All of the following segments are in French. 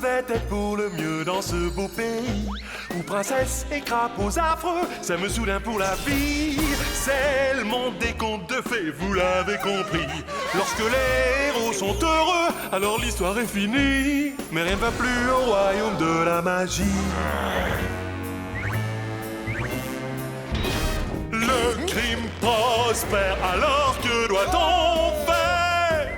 devait être pour le mieux dans ce beau pays où princesse et crapauds affreux s'aiment soudain pour la vie. C'est le monde des contes de fées, vous l'avez compris. Lorsque les héros sont heureux, alors l'histoire est finie. Mais rien ne va plus au royaume de la magie. Le crime prospère, alors que doit-on faire?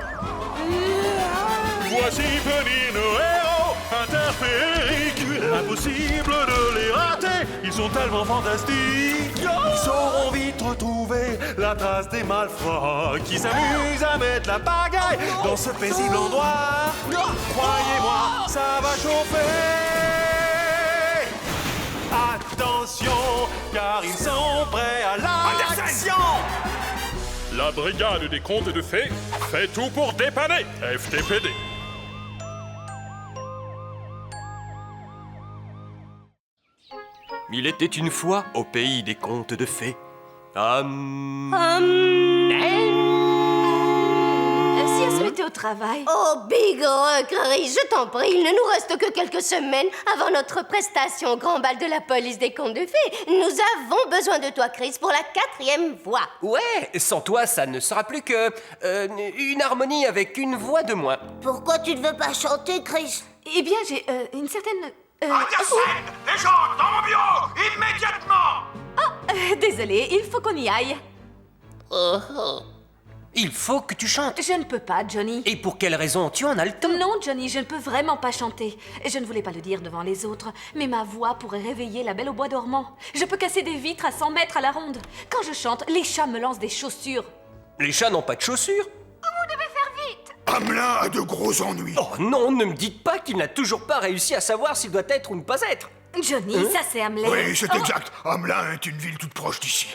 Voici venir nos héros interfériques. Impossible de les rater, ils sont tellement fantastiques. Ils sauront vite retrouver la trace des malfrats qui s'amusent à mettre la pagaille dans ce paisible endroit. Croyez-moi, ça va chauffer. Attention, car ils sont prêts à l'action. La brigade des contes de fées fait tout pour dépanner FTPD. Il était une fois au pays des contes de fées. Si elle se mettait au travail. Oh, Bigre, Chris, je t'en prie, il ne nous reste que quelques semaines avant notre prestation au grand bal de la police des contes de fées. Nous avons besoin de toi, Chris, pour la 4e fois. Ouais, sans toi, ça ne sera plus que une harmonie avec une voix de moins. Pourquoi tu ne veux pas chanter, Chris? Eh bien, j'ai une certaine... Andersen, des gens dans mon bureau, immédiatement! Désolée, il faut qu'on y aille. Il faut que tu chantes. Je ne peux pas, Johnny. Et pour quelle raison? Tu en as le temps. Non, Johnny, je ne peux vraiment pas chanter. Je ne voulais pas le dire devant les autres, mais ma voix pourrait réveiller la belle au bois dormant. Je peux casser des vitres à 100 mètres à la ronde. Quand je chante, les chats me lancent des chaussures. Les chats n'ont pas de chaussures. Vous devez faire vite. Hamelin a de gros ennuis. Oh non, ne me dites pas qu'il n'a toujours pas réussi à savoir s'il doit être ou ne pas être. Johnny, ça c'est Hamlet. Oui, c'est exact. Hamelin est une ville toute proche d'ici.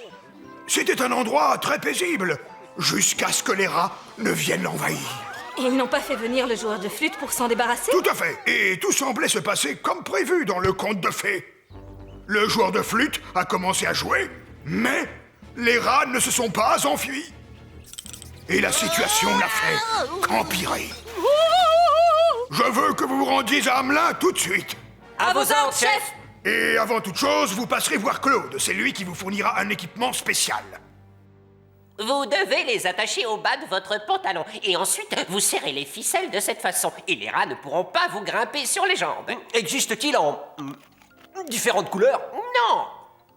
C'était un endroit très paisible, jusqu'à ce que les rats ne viennent l'envahir. Ils n'ont pas fait venir le joueur de flûte pour s'en débarrasser? Tout à fait. Et tout semblait se passer comme prévu dans le conte de fées. Le joueur de flûte a commencé à jouer, mais les rats ne se sont pas enfuis. Et la situation n'a fait qu'empirer. Je veux que vous vous rendiez à Hamelin tout de suite. À vos ordres, chef. Et avant toute chose, vous passerez voir Claude. C'est lui qui vous fournira un équipement spécial. Vous devez les attacher au bas de votre pantalon. Et ensuite, vous serrez les ficelles de cette façon. Et les rats ne pourront pas vous grimper sur les jambes. Existe-t-il en différentes couleurs? Non!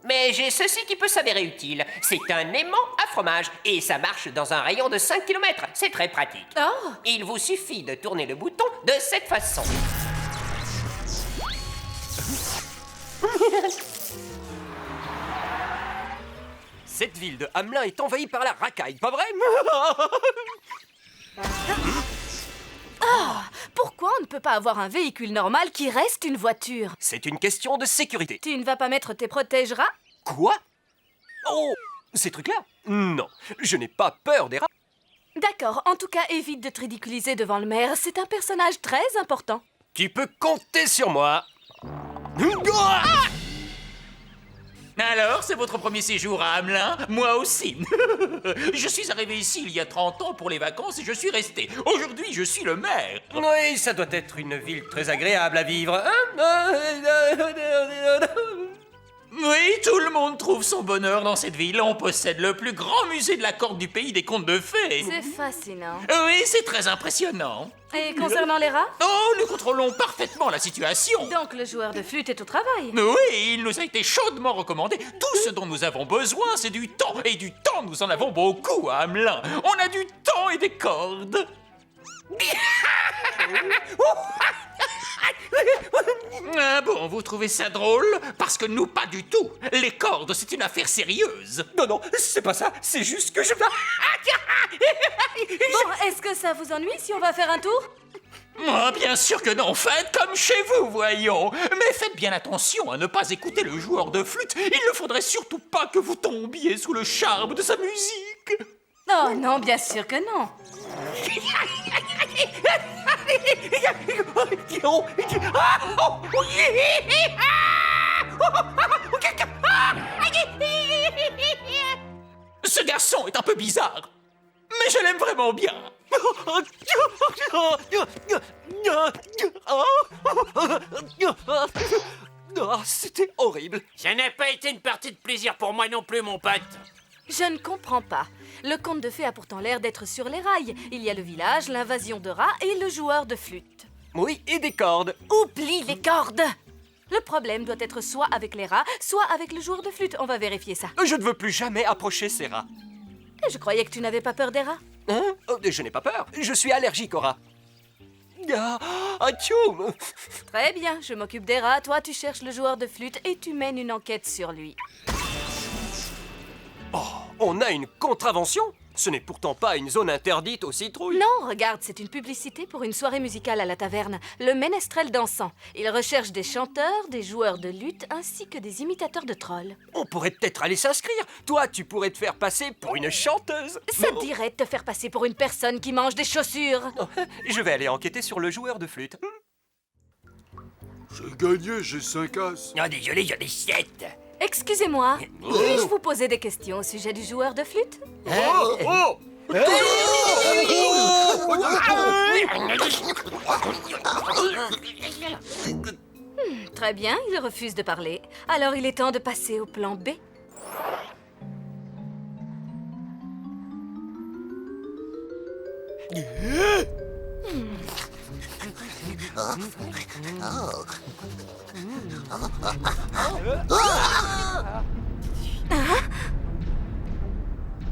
Mais j'ai ceci qui peut s'avérer utile. C'est un aimant à fromage. Et ça marche dans un rayon de 5 km. C'est très pratique. Oh. Il vous suffit de tourner le bouton de cette façon. Cette ville de Hamelin est envahie par la racaille, pas vrai? Pourquoi on ne peut pas avoir un véhicule normal qui reste une voiture? C'est une question de sécurité. Tu ne vas pas mettre tes protège-rats? Quoi? Oh, ces trucs-là? Non, je n'ai pas peur des rats. D'accord, en tout cas, évite de te ridiculiser devant le maire. C'est un personnage très important. Tu peux compter sur moi. Alors, c'est votre premier séjour à Hamelin? Moi aussi. Je suis arrivé ici il y a 30 ans pour les vacances et je suis resté. Aujourd'hui, je suis le maire. Oui, ça doit être une ville très agréable à vivre, hein? Oui, tout le monde trouve son bonheur dans cette ville. On possède le plus grand musée de la corde du pays des contes de fées. C'est fascinant. Oui, c'est très impressionnant. Et concernant les rats? Oh, nous contrôlons parfaitement la situation. Donc le joueur de flûte est au travail. Oui, il nous a été chaudement recommandé. Tout ce dont nous avons besoin, c'est du temps. Et du temps, nous en avons beaucoup à Hamelin. On a du temps et des cordes. Ah bon, vous trouvez ça drôle? Parce que nous, pas du tout. Les cordes, c'est une affaire sérieuse. Non, non, c'est pas ça. C'est juste que je... Bon, est-ce que ça vous ennuie si on va faire un tour? Oh, bien sûr que non, faites comme chez vous, voyons. Mais faites bien attention à ne pas écouter le joueur de flûte. Il ne faudrait surtout pas que vous tombiez sous le charme de sa musique. Oh non, bien sûr que non. Ce garçon est un peu bizarre, mais je l'aime vraiment bien. C'était horrible. Ça n'a pas été une partie de plaisir pour moi non plus, mon pote. Je ne comprends pas. Le conte de fées a pourtant l'air d'être sur les rails. Il y a le village, l'invasion de rats et le joueur de flûte. Oui, et des cordes. Oublie les cordes! Le problème doit être soit avec les rats, soit avec le joueur de flûte. On va vérifier ça. Je ne veux plus jamais approcher ces rats. Je croyais que tu n'avais pas peur des rats. Hein? Oh, je n'ai pas peur. Je suis allergique aux rats. Tchoum! Très bien, je m'occupe des rats. Toi, tu cherches le joueur de flûte et tu mènes une enquête sur lui. On a une contravention? Ce n'est pourtant pas une zone interdite aux citrouilles. Non, regarde, c'est une publicité pour une soirée musicale à la taverne. Le Ménestrel dansant. Il recherche des chanteurs, des joueurs de lutte, ainsi que des imitateurs de trolls. On pourrait peut-être aller s'inscrire. Toi, tu pourrais te faire passer pour une chanteuse. Ça te dirait de te faire passer pour une personne qui mange des chaussures. Je vais aller enquêter sur le joueur de flûte. J'ai gagné, j'ai 5 as. Non, désolé, j'en ai 7. Excusez-moi, puis-je vous poser des questions au sujet du joueur de flûte? Très bien, il refuse de parler. Alors il est temps de passer au plan B.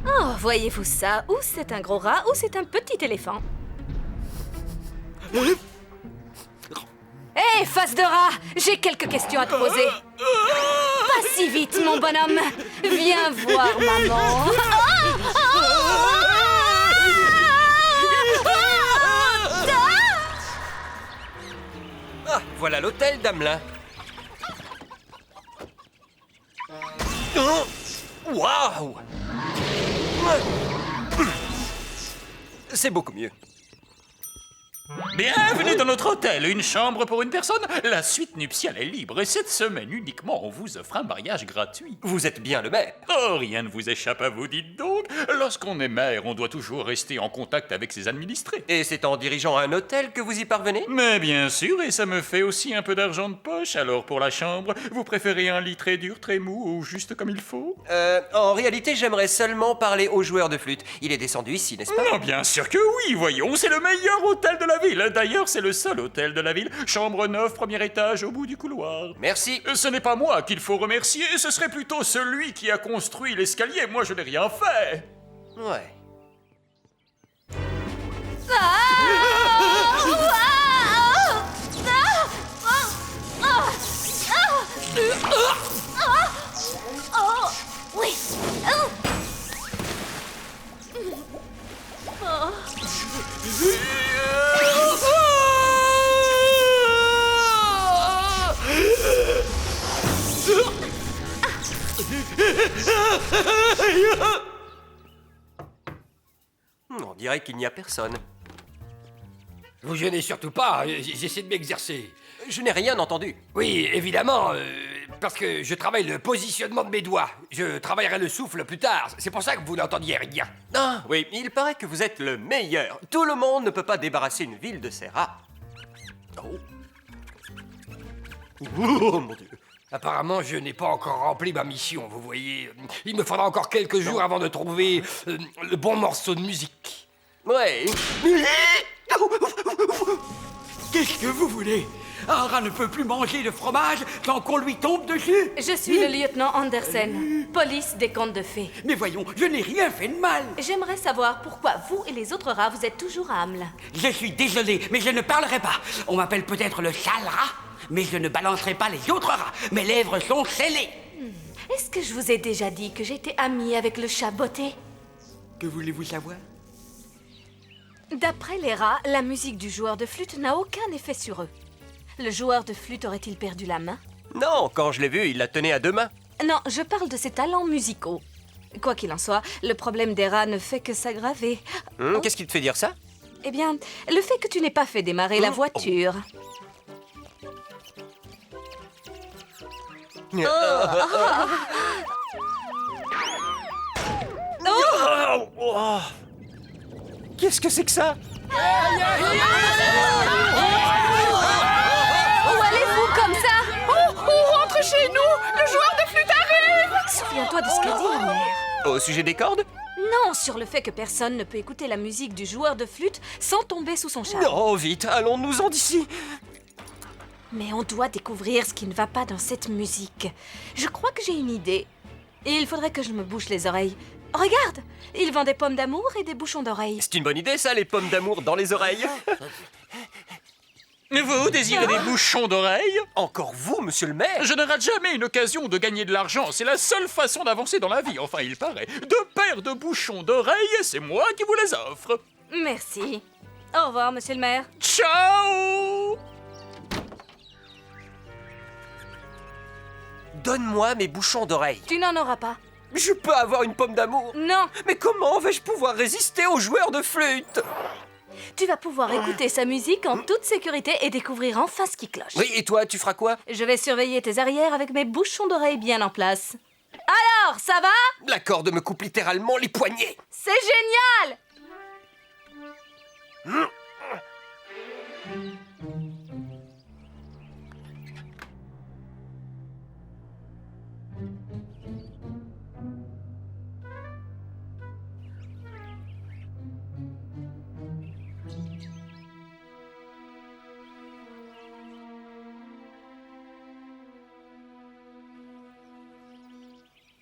Oh, voyez-vous ça? Ou c'est un gros rat, ou c'est un petit éléphant. Hé, face de rat! J'ai quelques questions à te poser. Pas si vite, mon bonhomme. Viens voir maman. Ah, voilà l'hôtel d'Amelin. Oh, waouh! C'est beaucoup mieux. Bienvenue dans notre hôtel, une chambre pour une personne. La suite nuptiale est libre et cette semaine uniquement, on vous offre un mariage gratuit. Vous êtes bien le maire. Oh, rien ne vous échappe à vous, dites donc. Lorsqu'on est maire, on doit toujours rester en contact avec ses administrés. Et c'est en dirigeant un hôtel que vous y parvenez? Mais bien sûr, et ça me fait aussi un peu d'argent de poche. Alors pour la chambre, vous préférez un lit très dur, très mou ou juste comme il faut? En réalité, j'aimerais seulement parler au joueur de flûte. Il est descendu ici, n'est-ce pas? Non, bien sûr que oui, voyons, c'est le meilleur hôtel de la ville. D'ailleurs, c'est le seul hôtel de la ville. Chambre 9, premier étage, au bout du couloir. Merci. Ce n'est pas moi qu'il faut remercier, ce serait plutôt celui qui a construit l'escalier. Moi, je n'ai rien fait. Ouais. Oui. On dirait qu'il n'y a personne. Vous gênez surtout pas, j'essaie de m'exercer. Je n'ai rien entendu. Oui, évidemment, parce que je travaille le positionnement de mes doigts. Je travaillerai le souffle plus tard, c'est pour ça que vous n'entendiez rien. Ah, oui, il paraît que vous êtes le meilleur. Tout le monde ne peut pas débarrasser une ville de ses rats. Oh. Oh, mon Dieu. Apparemment, je n'ai pas encore rempli ma mission, vous voyez. Il me faudra encore quelques jours avant de trouver le bon morceau de musique. Ouais. Qu'est-ce que vous voulez? Un rat ne peut plus manger de fromage tant qu'on lui tombe dessus. Je suis le lieutenant Andersen, police des contes de fées. Mais voyons, je n'ai rien fait de mal. J'aimerais savoir pourquoi vous et les autres rats, vous êtes toujours à Hamelin. Je suis désolé, mais je ne parlerai pas. On m'appelle peut-être le sale rat, mais je ne balancerai pas les autres rats. Mes lèvres sont scellées. Est-ce que je vous ai déjà dit que j'étais amie avec le chat botté? Que voulez-vous savoir? D'après les rats, la musique du joueur de flûte n'a aucun effet sur eux. Le joueur de flûte aurait-il perdu la main? Non, quand je l'ai vu, il la tenait à deux mains. Non, je parle de ses talents musicaux. Quoi qu'il en soit, le problème des rats ne fait que s'aggraver. Qu'est-ce qui te fait dire ça? Eh bien, le fait que tu n'aies pas fait démarrer la voiture. Qu'est-ce que c'est que ça? Où allez-vous comme ça? On rentre chez nous! Le joueur de flûte arrive! Souviens-toi de ce qu'a dit la mère. Au sujet des cordes? Non, sur le fait que personne ne peut écouter la musique du joueur de flûte sans tomber sous son charme. Non, vite, allons-nous-en d'ici. Mais on doit découvrir ce qui ne va pas dans cette musique. Je crois que j'ai une idée. Et il faudrait que je me bouche les oreilles. Regarde, il vend des pommes d'amour et des bouchons d'oreilles. C'est une bonne idée, ça, les pommes d'amour dans les oreilles. Vous désirez des bouchons d'oreilles? Encore vous, monsieur le maire? Je ne rate jamais une occasion de gagner de l'argent. C'est la seule façon d'avancer dans la vie, enfin il paraît. 2 paires de bouchons d'oreilles, c'est moi qui vous les offre. Merci. Au revoir, monsieur le maire. Ciao! Donne-moi mes bouchons d'oreilles. Tu n'en auras pas. Je peux avoir une pomme d'amour? Non. Mais comment vais-je pouvoir résister aux joueurs de flûte? Tu vas pouvoir écouter sa musique en toute sécurité et découvrir enfin ce qui cloche. Oui, et toi, tu feras quoi? Je vais surveiller tes arrières avec mes bouchons d'oreilles bien en place. Alors, ça va? La corde me coupe littéralement les poignets. C'est génial!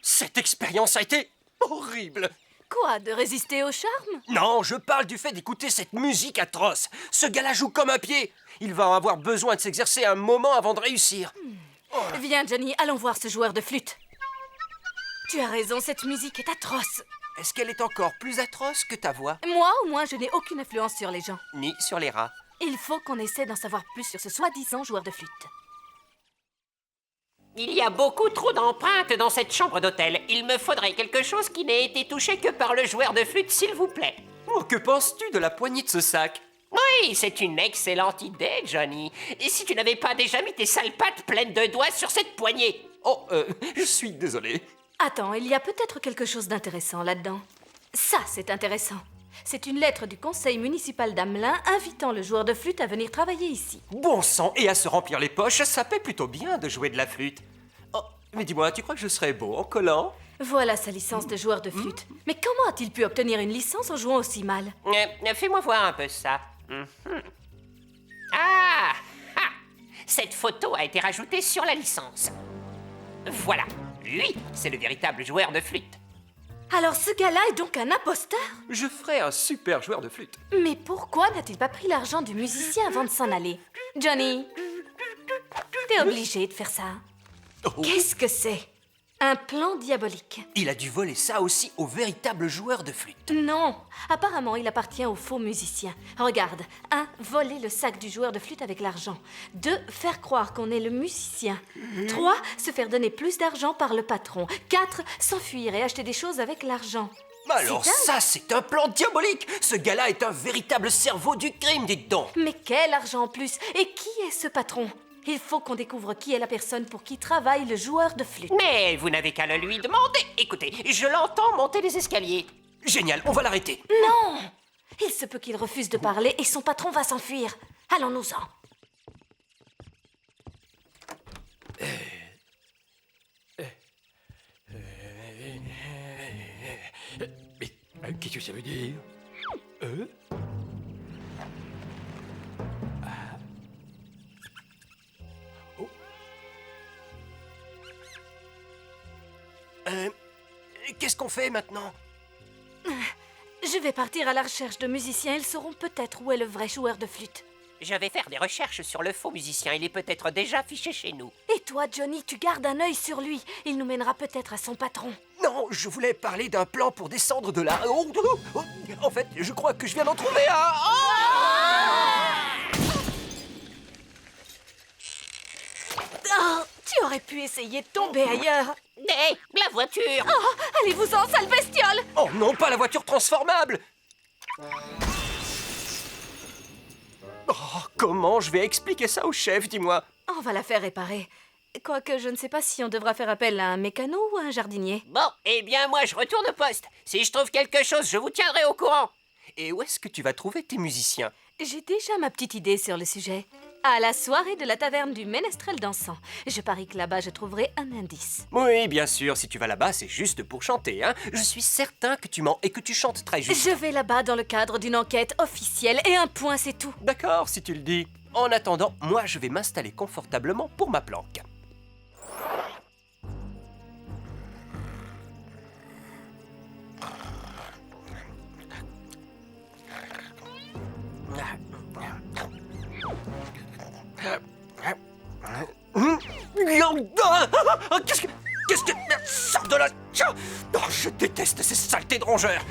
Cette expérience a été horrible. Quoi, de résister au charme? Non, je parle du fait d'écouter cette musique atroce. Ce gars-là joue comme un pied. Il va avoir besoin de s'exercer un moment avant de réussir. Viens, Johnny, allons voir ce joueur de flûte. Tu as raison, cette musique est atroce. Est-ce qu'elle est encore plus atroce que ta voix? Moi, au moins, je n'ai aucune influence sur les gens. Ni sur les rats. Il faut qu'on essaie d'en savoir plus sur ce soi-disant joueur de flûte. Il y a beaucoup trop d'empreintes dans cette chambre d'hôtel. Il me faudrait quelque chose qui n'ait été touché que par le joueur de flûte, s'il vous plaît. Oh, que penses-tu de la poignée de ce sac? Oui, c'est une excellente idée, Johnny. Et si tu n'avais pas déjà mis tes sales pattes pleines de doigts sur cette poignée? Oh, je suis désolé. Attends, il y a peut-être quelque chose d'intéressant là-dedans. Ça, c'est intéressant. C'est une lettre du conseil municipal d'Amelin invitant le joueur de flûte à venir travailler ici. Bon sang, et à se remplir les poches, ça paie plutôt bien de jouer de la flûte. Oh, mais dis-moi, tu crois que je serais beau en collant? Voilà sa licence de joueur de flûte. Mais comment a-t-il pu obtenir une licence en jouant aussi mal? Fais-moi voir un peu ça. Ah! Cette photo a été rajoutée sur la licence. Voilà, lui, c'est le véritable joueur de flûte. Alors ce gars-là est donc un imposteur? Je ferais un super joueur de flûte. Mais pourquoi n'a-t-il pas pris l'argent du musicien avant de s'en aller? Johnny, t'es obligé de faire ça. Oh. Qu'est-ce que c'est? Un plan diabolique. Il a dû voler ça aussi au véritable joueur de flûte. Non, apparemment il appartient au faux musicien. Regarde, 1. Voler le sac du joueur de flûte avec l'argent. 2. Faire croire qu'on est le musicien. 3. Se faire donner plus d'argent par le patron. 4. S'enfuir et acheter des choses avec l'argent. Alors ça, c'est un plan diabolique. Ce gars-là est un véritable cerveau du crime, dites donc. Mais quel argent en plus? Et qui est ce patron? Il faut qu'on découvre qui est la personne pour qui travaille le joueur de flûte. Mais vous n'avez qu'à le lui demander. Écoutez, je l'entends monter les escaliers. Génial, on va l'arrêter. Non! Il se peut qu'il refuse de parler et son patron va s'enfuir. Allons-nous-en. Mais qu'est-ce que ça veut dire? Qu'est-ce qu'on fait maintenant? Je vais partir à la recherche de musiciens. Ils sauront peut-être où est le vrai joueur de flûte. Je vais faire des recherches sur le faux musicien. Il est peut-être déjà fiché chez nous. Et toi, Johnny, tu gardes un œil sur lui. Il nous mènera peut-être à son patron. Non, je voulais parler d'un plan pour descendre de là. En fait, je crois que je viens d'en trouver un. Oh, tu aurais pu essayer de tomber ailleurs. Hé, la voiture! Oh, allez-vous-en, sale bestiole! Oh non, pas la voiture transformable! Oh, comment je vais expliquer ça au chef, dis-moi? On va la faire réparer. Quoique je ne sais pas si on devra faire appel à un mécano ou à un jardinier. Bon, eh bien moi je retourne au poste. Si je trouve quelque chose, je vous tiendrai au courant. Et où est-ce que tu vas trouver tes musiciens? J'ai déjà ma petite idée sur le sujet. À la soirée de la taverne du Ménestrel dansant. Je parie que là-bas, je trouverai un indice. Oui, bien sûr, si tu vas là-bas, c'est juste pour chanter, hein. Je suis certain que tu mens et que tu chantes très juste. Je vais là-bas dans le cadre d'une enquête officielle et un point, c'est tout. D'accord, si tu le dis. En attendant, moi, je vais m'installer confortablement pour ma planque. Qu'est-ce que... Merde, sors de là! Oh, je déteste ces saletés de rongeurs!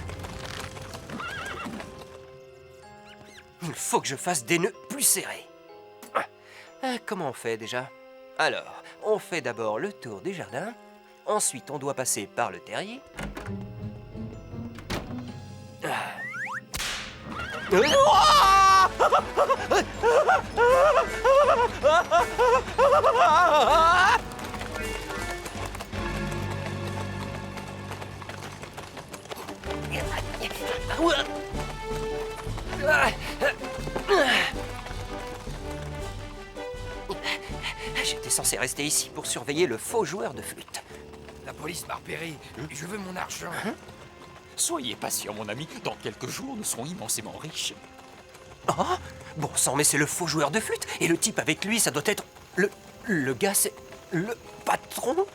Il faut que je fasse des nœuds plus serrés. Comment on fait déjà? Alors, on fait d'abord le tour du jardin. Ensuite, on doit passer par le terrier. J'étais censé rester ici pour surveiller le faux joueur de flûte. La police m'a repéré. Je veux mon argent. Soyez patient, mon ami. Dans quelques jours, nous serons immensément riches. Oh, bon sang, mais c'est le faux joueur de flûte. Et le type avec lui, ça doit être... Le gars, c'est... le patron?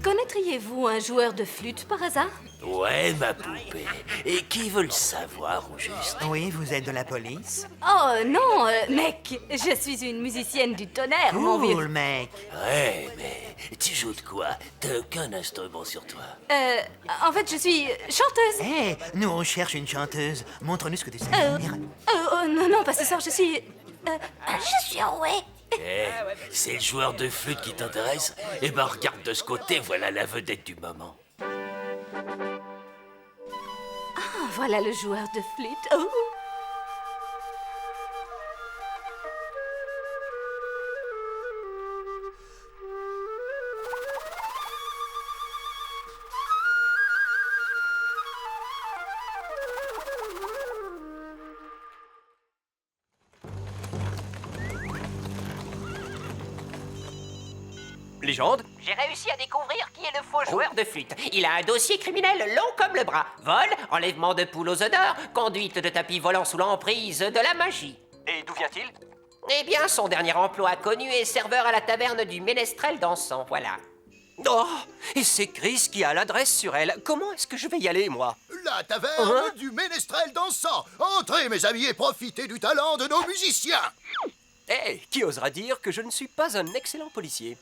Connaîtriez-vous un joueur de flûte par hasard? Ouais, ma poupée. Et qui veut le savoir, au juste? Oui, vous êtes de la police? Oh non, mec, je suis une musicienne du tonnerre, mon vieux. Cool, mec. Ouais, mais tu joues de quoi? T'as aucun instrument sur toi? En fait, je suis chanteuse. Hé, nous on cherche une chanteuse. Montre-nous ce que tu sais faire. Non, pas ce soir, je suis... Je suis rouée. C'est le joueur de flûte qui t'intéresse? Eh ben, regarde de ce côté, voilà la vedette du moment. Ah, voilà le joueur de flûte. Oh. Légende? J'ai réussi à découvrir qui est le faux joueur de flûte. Il a un dossier criminel long comme le bras. Vol, enlèvement de poules aux œufs d'or, conduite de tapis volant sous l'emprise de la magie. Et d'où vient-il? Eh bien, son dernier emploi connu est serveur à la taverne du Ménestrel dansant, voilà. Oh, et c'est Chris qui a l'adresse sur elle. Comment est-ce que je vais y aller, moi? La taverne du Ménestrel dansant. Entrez, mes amis, et profitez du talent de nos musiciens. Eh, qui osera dire que je ne suis pas un excellent policier?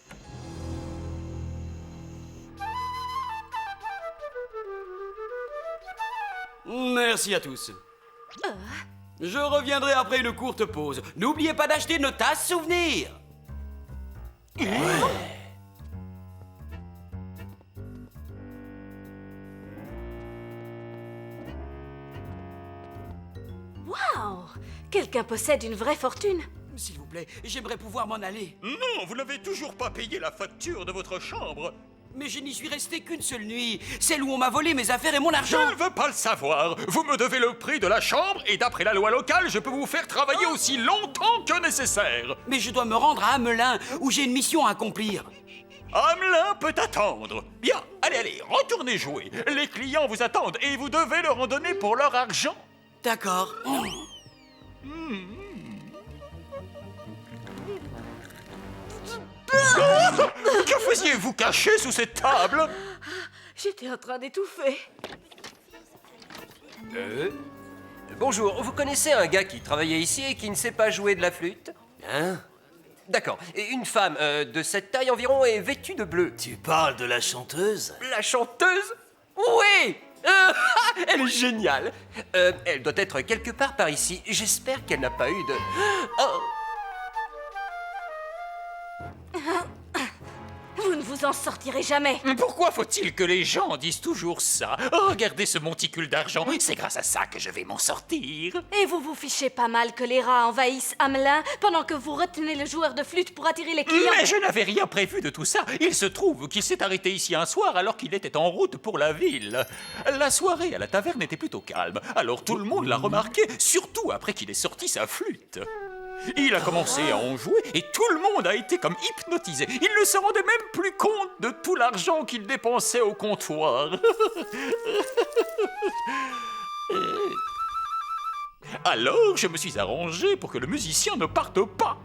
Merci à tous. Je reviendrai après une courte pause. N'oubliez pas d'acheter nos tasses souvenirs. Waouh! Quelqu'un possède une vraie fortune. S'il vous plaît, j'aimerais pouvoir m'en aller. Non, vous n'avez toujours pas payé la facture de votre chambre. Mais je n'y suis resté qu'une seule nuit, celle où on m'a volé mes affaires et mon argent. Je ne veux pas le savoir. Vous me devez le prix de la chambre et d'après la loi locale, je peux vous faire travailler aussi longtemps que nécessaire. Mais je dois me rendre à Hamelin, où j'ai une mission à accomplir. Hamelin peut attendre. Bien, allez, retournez jouer. Les clients vous attendent et vous devez leur en donner pour leur argent. D'accord. Que faisiez-vous caché sous cette table? J'étais en train d'étouffer. Bonjour, vous connaissez un gars qui travaillait ici et qui ne sait pas jouer de la flûte? Hein? D'accord. Et une femme de cette taille environ est vêtue de bleu. Tu parles de la chanteuse? La chanteuse? Oui! Elle est géniale. Elle doit être quelque part par ici. J'espère qu'elle n'a pas eu de... Oh. Vous ne vous vous en sortirez jamais. Pourquoi faut-il que les gens disent toujours ça? Regardez ce monticule d'argent, c'est grâce à ça que je vais m'en sortir. Et vous vous fichez pas mal que les rats envahissent Hamelin pendant que vous retenez le joueur de flûte pour attirer les clients. Mais je n'avais rien prévu de tout ça. Il se trouve qu'il s'est arrêté ici un soir alors qu'il était en route pour la ville. La soirée à la taverne était plutôt calme, alors tout le monde l'a remarqué, surtout après qu'il ait sorti sa flûte. Il a commencé à en jouer et tout le monde a été comme hypnotisé. Il ne se rendait même plus compte de tout l'argent qu'il dépensait au comptoir. Alors, je me suis arrangé pour que le musicien ne parte pas.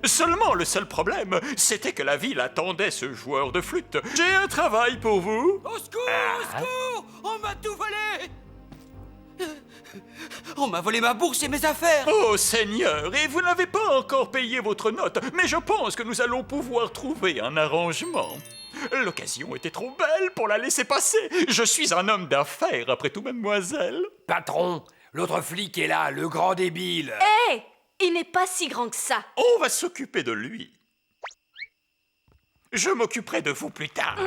Seulement, le seul problème, c'était que la ville attendait ce joueur de flûte. J'ai un travail pour vous. Au secours, au secours! On m'a tout volé! On m'a volé ma bourse et mes affaires! Oh Seigneur, et vous n'avez pas encore payé votre note, mais je pense que nous allons pouvoir trouver un arrangement. L'occasion était trop belle pour la laisser passer. Je suis un homme d'affaires, après tout, mademoiselle. Patron, l'autre flic est là, le grand débile. Hé! Il n'est pas si grand que ça. On va s'occuper de lui. Je m'occuperai de vous plus tard.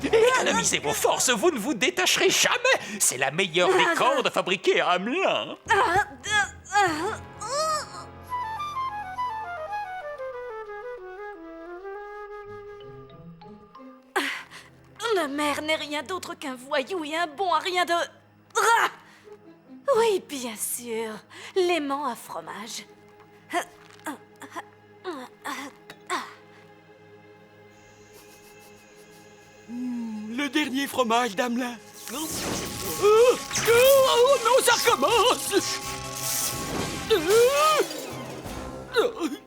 Économisez vos forces, vous ne vous détacherez jamais. C'est la meilleure des cordes fabriquées à Hamelin. Le maire n'est rien d'autre qu'un voyou et un bon à rien de... Ah! Oui, bien sûr. L'aimant à fromage. Le dernier fromage d'Hamelin. Oh non, ça recommence!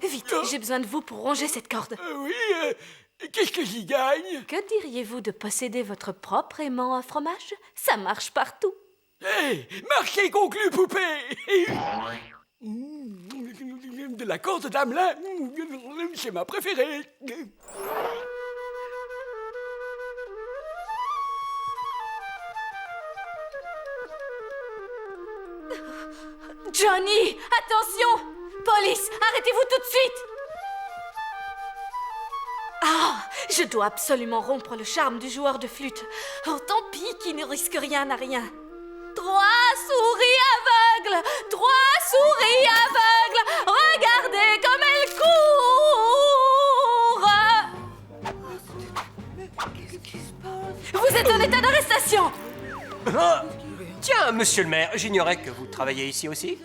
Vite, j'ai besoin de vous pour ronger cette corde. Oui, qu'est-ce que j'y gagne? Que diriez-vous de posséder votre propre aimant à fromage? Ça marche partout. Hé, marché conclu, poupée! De la corde d'Hamelin, c'est ma préférée. Johnny, attention! Police, arrêtez-vous tout de suite! Ah, je dois absolument rompre le charme du joueur de flûte. Oh, tant pis qui ne risque rien à rien. 3 souris aveugles! 3 souris aveugles! Regardez comme elles courent! Vous êtes en état d'arrestation! Ah, tiens, monsieur le maire, j'ignorais que vous travaillez ici aussi.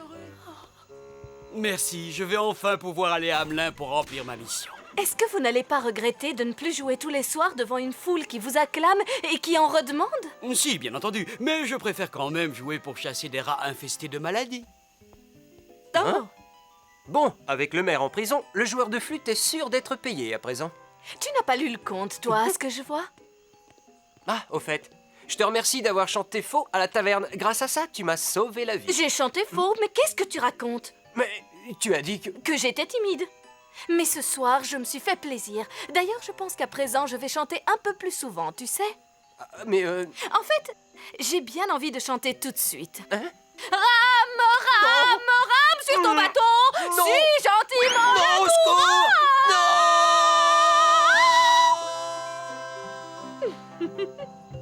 Merci, je vais enfin pouvoir aller à Hamelin pour remplir ma mission. Est-ce que vous n'allez pas regretter de ne plus jouer tous les soirs devant une foule qui vous acclame et qui en redemande? Si, bien entendu, mais je préfère quand même jouer pour chasser des rats infestés de maladies. Hein? Bon, avec le maire en prison, le joueur de flûte est sûr d'être payé à présent. Tu n'as pas lu le conte, toi, à ce que je vois? Ah, au fait, je te remercie d'avoir chanté faux à la taverne. Grâce à ça, tu m'as sauvé la vie. J'ai chanté faux, mais qu'est-ce que tu racontes? Mais tu as dit que... Que j'étais timide. Mais ce soir, je me suis fait plaisir. D'ailleurs, je pense qu'à présent, je vais chanter un peu plus souvent, tu sais. Mais En fait, j'ai bien envie de chanter tout de suite. Hein? Rame, rame, rame sur ton bateau, Non. si gentiment Non, au le secours! courant.